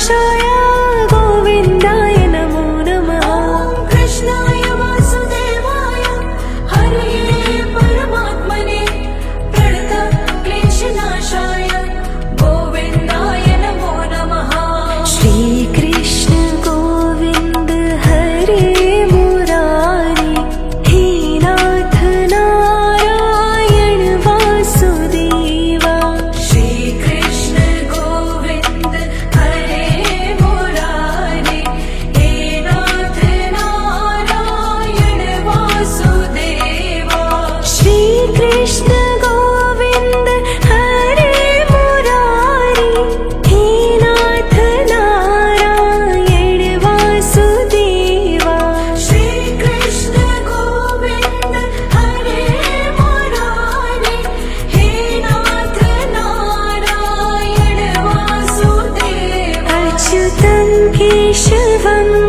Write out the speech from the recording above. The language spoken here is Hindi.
कृष्णकृष्णाय गोविन्दाय नमो नमः। कृष्णाय वासुदेवाय हरये परमात्मने प्रणतक्लेशनाशाय गोविन्दाय नमो नमः। श्रीकृष्ण गोविन्द हरे मुरारी हे नाथ नारायण वासुदेवा। श्रीकृष्ण गोविन्द हरे मुरारे हे नाथ नारायण वासुदेवा। श्रीकृष्ण गोविन्द हरे मुरारी हे नाथ नारायण वासुदेवा। श्रीकृष्ण गोविन्द हरे मुरारे हे नाथ नारायण वासुदेवा। अच्युतं केशवम्